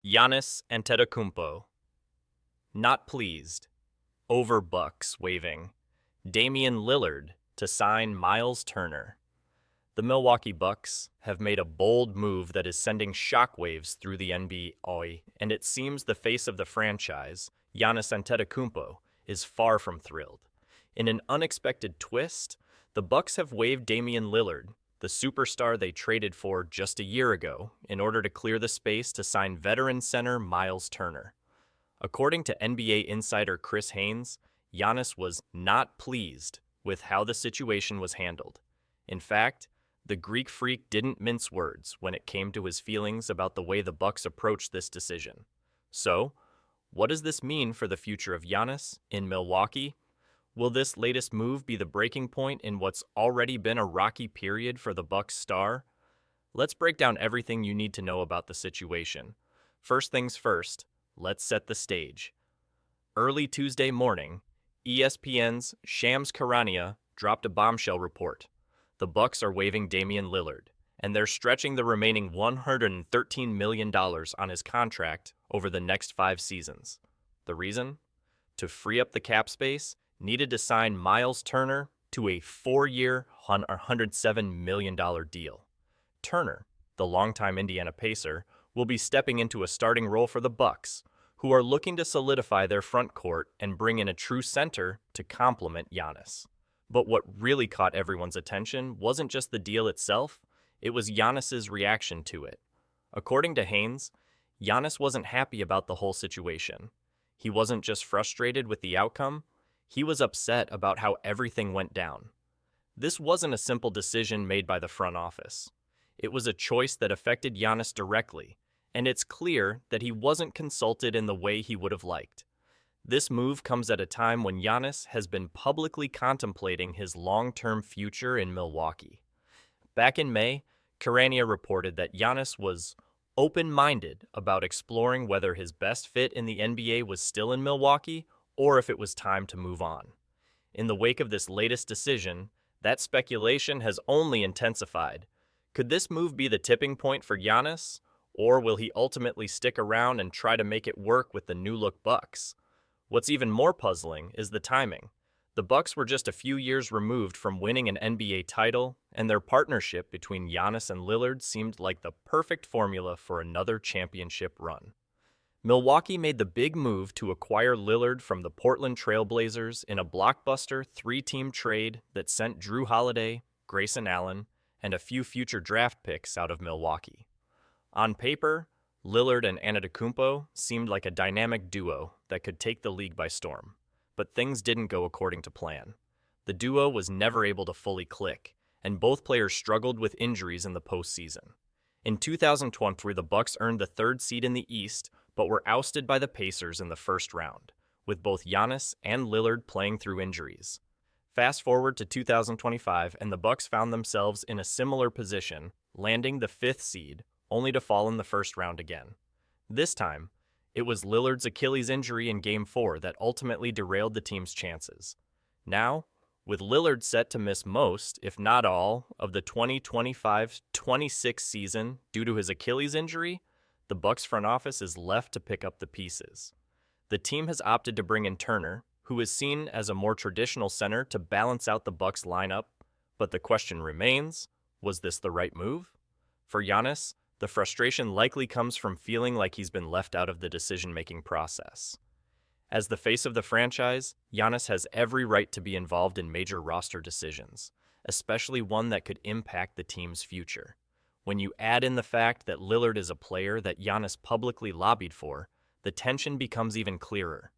Giannis Antetokounmpo. Not pleased. Over Bucks waiving Damian Lillard to sign Myles Turner. The Milwaukee Bucks have made a bold move that is sending shockwaves through the NBA, and it seems the face of the franchise, Giannis Antetokounmpo, is far from thrilled. In an unexpected twist, the Bucks have waived Damian Lillard, the superstar they traded for just a year ago, in order to clear the space to sign veteran center Myles Turner. According to NBA insider Chris Haynes, Giannis was not pleased with how the situation was handled. In fact, the Greek Freak didn't mince words when it came to his feelings about the way the Bucks approached this decision. So, what does this mean for the future of Giannis in Milwaukee? Will this latest move be the breaking point in what's already been a rocky period for the Bucks star? Let's break down everything you need to know about the situation. First things first, let's set the stage. Early Tuesday morning, ESPN's Shams Charania dropped a bombshell report. The Bucks are waiving Damian Lillard, and they're stretching the remaining $113 million on his contract over the next 5 seasons. The reason? To free up the cap space, needed to sign Myles Turner to a 4-year, $107 million deal. Turner, the longtime Indiana Pacer, will be stepping into a starting role for the Bucks, who are looking to solidify their front court and bring in a true center to complement Giannis. But what really caught everyone's attention wasn't just the deal itself, it was Giannis's reaction to it. According to Haynes, Giannis wasn't happy about the whole situation. He wasn't just frustrated with the outcome, he was upset about how everything went down. This wasn't a simple decision made by the front office. It was a choice that affected Giannis directly, and it's clear that he wasn't consulted in the way he would have liked. This move comes at a time when Giannis has been publicly contemplating his long-term future in Milwaukee. Back in May, Charania reported that Giannis was open-minded about exploring whether his best fit in the NBA was still in Milwaukee or if it was time to move on. In the wake of this latest decision, that speculation has only intensified. Could this move be the tipping point for Giannis, or will he ultimately stick around and try to make it work with the new-look Bucks? What's even more puzzling is the timing. The Bucks were just a few years removed from winning an NBA title, and their partnership between Giannis and Lillard seemed like the perfect formula for another championship run. Milwaukee made the big move to acquire Lillard from the Portland Trail Blazers in a blockbuster 3-team trade that sent Drew Holiday, Grayson Allen, and a few future draft picks out of Milwaukee. On paper, Lillard and Antetokounmpo seemed like a dynamic duo that could take the league by storm, but things didn't go according to plan. The duo was never able to fully click, and both players struggled with injuries in the postseason. In 2023, the Bucks earned the 3rd seed in the East, but were ousted by the Pacers in the first round, with both Giannis and Lillard playing through injuries. Fast forward to 2025, and the Bucks found themselves in a similar position, landing the 5th seed, only to fall in the first round again. This time, it was Lillard's Achilles injury in Game 4 that ultimately derailed the team's chances. Now, with Lillard set to miss most, if not all, of the 2025-26 season due to his Achilles injury, the Bucks front office is left to pick up the pieces. The team has opted to bring in Turner, who is seen as a more traditional center to balance out the Bucks lineup, but the question remains, was this the right move? For Giannis, the frustration likely comes from feeling like he's been left out of the decision-making process. As the face of the franchise, Giannis has every right to be involved in major roster decisions, especially one that could impact the team's future. When you add in the fact that Lillard is a player that Giannis publicly lobbied for, the tension becomes even clearer.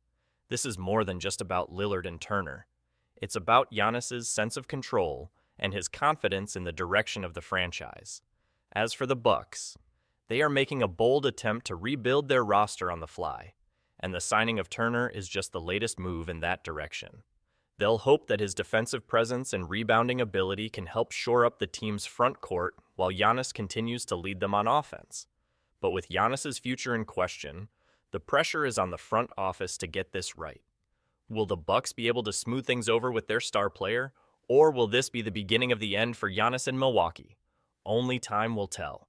This is more than just about Lillard and Turner. It's about Giannis's sense of control and his confidence in the direction of the franchise. As for the Bucks, they are making a bold attempt to rebuild their roster on the fly, and the signing of Turner is just the latest move in that direction. They'll hope that his defensive presence and rebounding ability can help shore up the team's front court while Giannis continues to lead them on offense. But with Giannis's future in question, the pressure is on the front office to get this right. Will the Bucks be able to smooth things over with their star player, or will this be the beginning of the end for Giannis in Milwaukee? Only time will tell.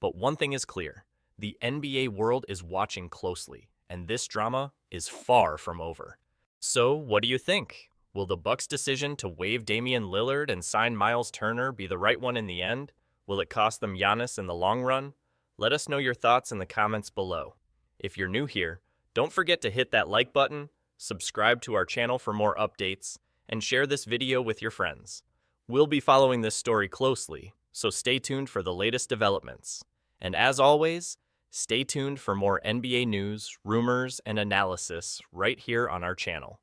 But one thing is clear, The NBA world is watching closely, and this drama is far from over. So, what do you think? Will the Bucks' decision to waive Damian Lillard and sign Myles Turner be the right one in the end? Will it cost them Giannis in the long run? Let us know your thoughts in the comments below. If you're new here, don't forget to hit that like button, subscribe to our channel for more updates, and share this video with your friends. We'll be following this story closely, so stay tuned for the latest developments. And as always, stay tuned for more NBA news, rumors, and analysis right here on our channel.